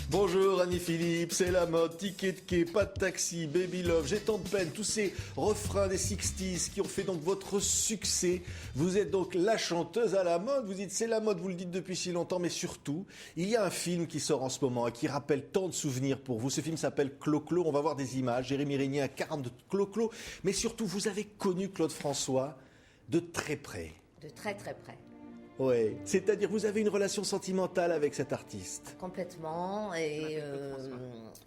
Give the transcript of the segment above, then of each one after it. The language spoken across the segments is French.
Bonjour Annie Philippe, c'est la mode, ticket de quai, pas de taxi, baby love, j'ai tant de peine, tous ces refrains des 60s qui ont fait donc votre succès. Vous êtes donc la chanteuse à la mode, vous dites c'est la mode, vous le dites depuis si longtemps, mais surtout, il y a un film qui sort en ce moment et qui rappelle tant de souvenirs pour vous. Ce film s'appelle Clo-Clo, on va voir des images, Jérémy Régnier a 42 Clo-Clo, mais surtout vous avez connu Claude François de très près. De très très près. Oui, c'est-à-dire vous avez une relation sentimentale avec cet artiste. Complètement. Et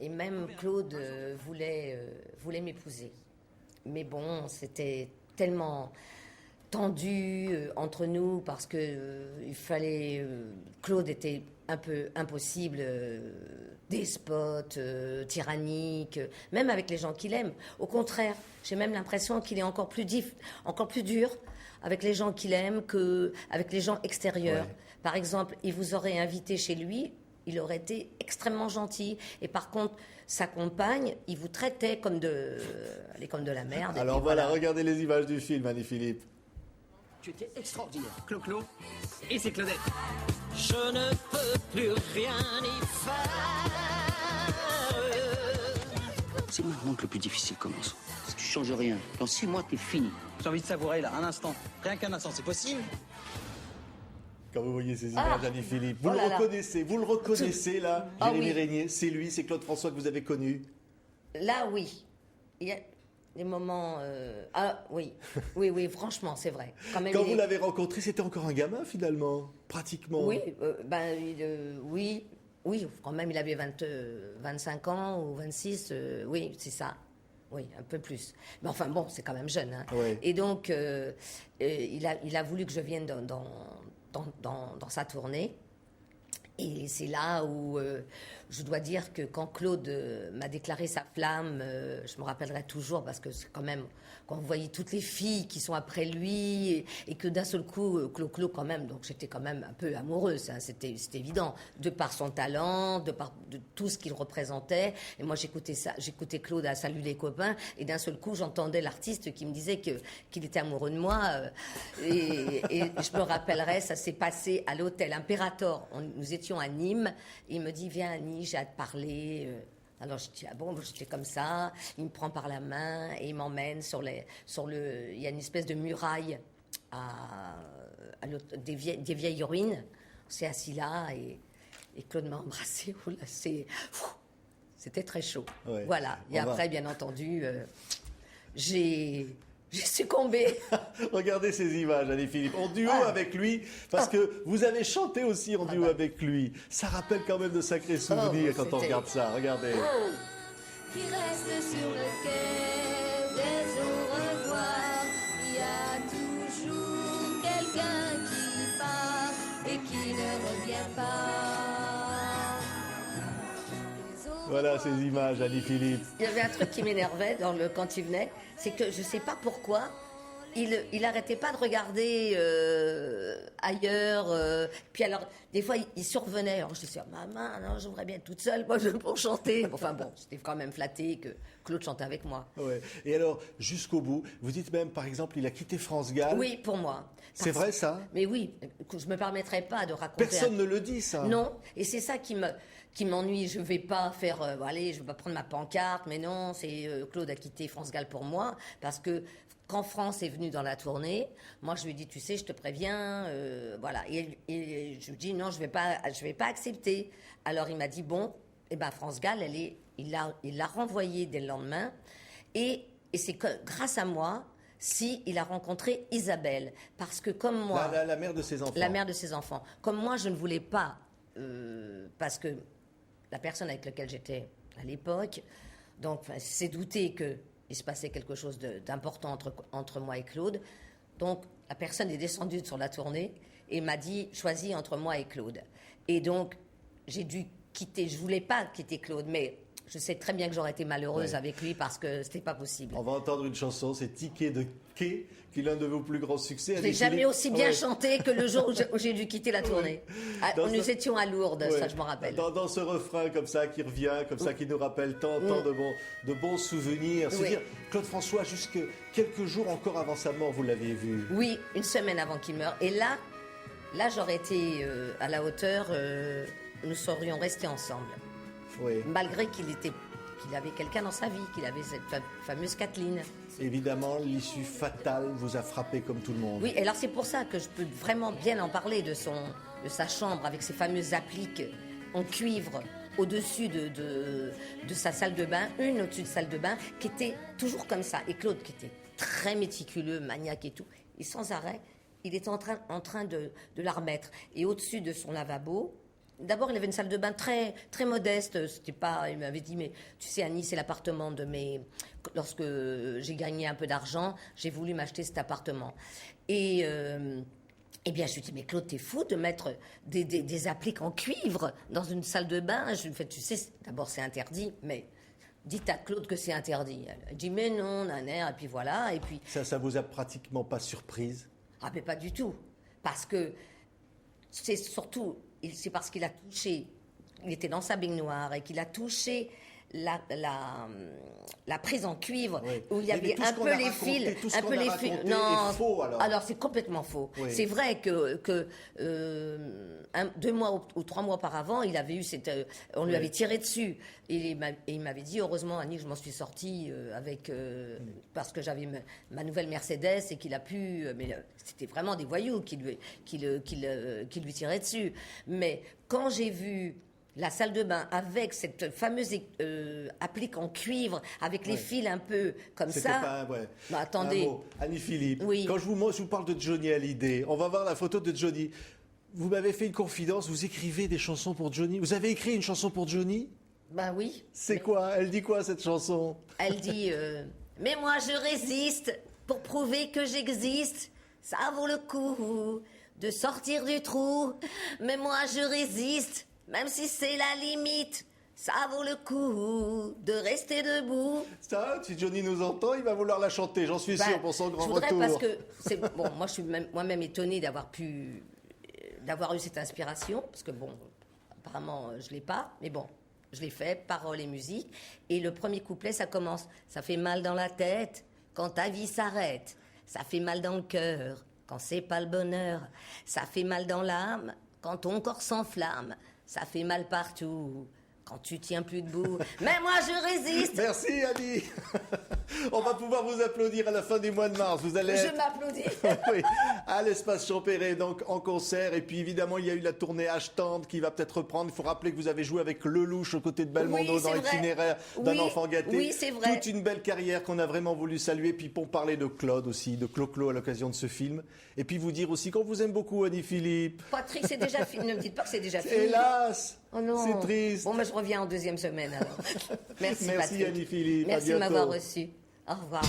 même Claude voulait m'épouser. Mais bon, c'était tellement tendu entre nous parce que il fallait. Claude était un peu impossible, despote, tyrannique, même avec les gens qu'il aime. Au contraire, j'ai même l'impression qu'il est encore plus dur avec les gens qu'il aime qu'avec les gens extérieurs. Ouais. Par exemple, il vous aurait invité chez lui, il aurait été extrêmement gentil. Et par contre, sa compagne, il vous traitait comme de la merde. Alors voilà, regardez les images du film, Annie-Philippe. Tu étais extraordinaire, Clo-Clo, et c'est Claudette. Je ne peux plus rien y faire. C'est maintenant que le plus difficile commence. Si tu changes rien, dans 6 mois, t'es fini. J'ai envie de savourer, là, un instant. Rien qu'un instant, c'est possible? Quand vous voyez ces images, Annie-Philippe, vous le reconnaissez là, Jérémy Régnier, c'est lui, c'est Claude François que vous avez connu? Là, oui. Il y a des moments... oui, franchement, c'est vrai. Quand vous l'avez rencontré, c'était encore un gamin, finalement, pratiquement. Oui, oui, quand même, il avait 25 ans ou 26, oui, c'est ça. Oui, un peu plus. Mais enfin bon, c'est quand même jeune. Hein. Ouais. Et donc, il a voulu que je vienne dans sa tournée. Et c'est là où je dois dire que quand Claude m'a déclaré sa flamme, je me rappellerai toujours parce que c'est quand même, quand vous voyez toutes les filles qui sont après lui et que d'un seul coup, Clo-Clo quand même, donc j'étais quand même un peu amoureuse, hein, c'était évident, de par son talent, de tout ce qu'il représentait. Et moi j'écoutais Claude à Salut les copains et d'un seul coup j'entendais l'artiste qui me disait qu'il était amoureux de moi. Et je me rappellerai, ça s'est passé à l'hôtel Imperator. Nous étions à Nîmes, et il me dit viens Annie, j'ai hâte de parler. Alors je dis ah bon, j'étais comme ça. Il me prend par la main et il m'emmène il y a une espèce de muraille des vieilles ruines. On s'est assis là et Claude m'a embrassé. C'était très chaud. Ouais. Voilà. Et après, bien entendu, j'ai succombé. Regardez ces images, Annie-Philippe, en duo avec lui, parce que vous avez chanté aussi en duo avec lui. Ça rappelle quand même de sacrés souvenirs quand on regarde ça. Regardez. Qui reste sur le quai des au revoir. Il y a toujours quelqu'un qui part et qui ne revient pas. Voilà ces images, Annie-Philippe. Il y avait un truc qui m'énervait quand il venait, c'est que je sais pas pourquoi, il arrêtait pas de regarder ailleurs. Puis alors, des fois, il survenait. Alors je disais, maman, non, j'aimerais bien être toute seule, moi, pour chanter. Enfin bon, j'étais quand même flattée que Claude chantait avec moi. Ouais. Et alors, jusqu'au bout, vous dites même, par exemple, il a quitté France Gall. Oui, pour moi. C'est vrai, ça? Mais oui, je me permettrais pas de raconter. Personne ne le dit, ça. Non, et c'est ça qui m'ennuie. Je vais pas faire, allez, je vais pas prendre ma pancarte, mais non, c'est Claude a quitté France Gall pour moi, parce que quand France est venue dans la tournée, moi je lui ai dit, tu sais, je te préviens, voilà. Et je lui ai dit, non, je vais pas accepter. Alors il m'a dit, bon, eh ben France Gall, il l'a renvoyée dès le lendemain, et c'est grâce à moi si il a rencontré Isabelle, parce que comme moi, la mère de ses enfants. La mère de ses enfants. Comme moi, je ne voulais pas, parce que la personne avec laquelle j'étais à l'époque, donc s'est douté que il se passait quelque chose d'important entre moi et Claude. Donc, la personne est descendue sur la tournée et m'a dit, choisis entre moi et Claude. Et donc, j'ai dû quitter. Je voulais pas quitter Claude, mais je sais très bien que j'aurais été malheureuse avec lui parce que c'était pas possible. On va entendre une chanson, c'est Ticket de quai, qui est l'un de vos plus grands succès. Je n'ai jamais aussi bien chanté que le jour où j'ai dû quitter la tournée. Nous étions à Lourdes, ça je me rappelle. Dans ce refrain comme ça qui revient, comme ça qui nous rappelle tant de bons souvenirs. C'est dire, Claude François, jusque quelques jours encore avant sa mort, vous l'aviez vu. Oui, une semaine avant qu'il meure. Et là j'aurais été à la hauteur, nous serions restés ensemble. Oui. malgré qu'il avait quelqu'un dans sa vie, qu'il avait cette fameuse Kathleen. Évidemment, l'issue fatale vous a frappé comme tout le monde. Oui, et alors c'est pour ça que je peux vraiment bien en parler de sa chambre avec ses fameuses appliques en cuivre au-dessus de sa salle de bain, une au-dessus de salle de bain, qui était toujours comme ça. Et Claude, qui était très méticuleux, maniaque et tout, et sans arrêt, il était en train de la remettre. Et au-dessus de son lavabo, d'abord, il avait une salle de bain très, très modeste. C'était pas, il m'avait dit, mais tu sais, Annie, c'est l'appartement de mes... Lorsque j'ai gagné un peu d'argent, j'ai voulu m'acheter cet appartement. Et... Eh bien, je lui dis, mais Claude, t'es fou de mettre des appliques en cuivre dans une salle de bain. Je lui fais, tu sais, d'abord, c'est interdit, mais dites à Claude que c'est interdit. Elle dit, mais non, naner, et puis voilà, et puis... Ça vous a pratiquement pas surprise? Ah, mais pas du tout. Parce que c'est surtout, c'est parce qu'il a touché, il était dans sa baignoire et qu'il a touché la prise en cuivre, Oui. où il y avait un peu les fils, un peu les fils. Non, est faux, alors c'est complètement faux. Oui. C'est vrai que 2 mois ou 3 mois auparavant, il avait eu on lui avait tiré dessus et il m'avait dit, heureusement Annie, je m'en suis sortie parce que j'avais ma nouvelle Mercedes et qu'il a pu, mais c'était vraiment des voyous qui lui tiraient dessus. Mais quand j'ai vu la salle de bain avec cette fameuse applique en cuivre, avec les fils un peu comme C'était ça. pas, ouais. Bah, attendez. Annie-Philippe, Oui. quand je vous parle de Johnny Hallyday, on va voir la photo de Johnny. Vous m'avez fait une confidence, vous écrivez des chansons pour Johnny. Vous avez écrit une chanson pour Johnny? Ben oui. C'est quoi? Elle dit quoi, cette chanson? Elle dit mais moi je résiste pour prouver que j'existe. Ça vaut le coup de sortir du trou. Mais moi je résiste, même si c'est la limite. Ça vaut le coup de rester debout. Ça, si Johnny nous entend, il va vouloir la chanter, j'en suis sûr, pour son grand je voudrais retour. parce que bon, moi je suis moi-même étonnée d'avoir eu cette inspiration, parce que bon, apparemment je l'ai pas, mais bon, je l'ai fait, paroles et musique. Et le premier couplet, ça commence. Ça fait mal dans la tête quand ta vie s'arrête. Ça fait mal dans le cœur quand c'est pas le bonheur. Ça fait mal dans l'âme quand ton corps s'enflamme. Ça fait mal partout quand tu tiens plus debout. Mais moi je résiste. Merci Annie. On va pouvoir vous applaudir à la fin du mois de mars. Vous allez Je m'applaudis. oui, à l'espace Champéret, donc en concert. Et puis évidemment, il y a eu la tournée H-Tendre qui va peut-être reprendre. Il faut rappeler que vous avez joué avec Lelouch aux côtés de Belmondo Oui, dans c'est vrai. Itinéraire d'un Oui, enfant gâté. oui, c'est vrai. Toute une belle carrière qu'on a vraiment voulu saluer. Puis pour parler de Claude aussi, de Clo-Clo à l'occasion de ce film. Et puis vous dire aussi qu'on vous aime beaucoup, Annie-Philippe. Patrick, c'est déjà fini. Ne me dites pas que c'est déjà fini. Hélas, Oh non. c'est triste. Bon, moi je reviens en deuxième semaine alors. Merci Merci Patrick. Annie-Philippe. À Merci de bientôt. m'avoir reçu. Au revoir.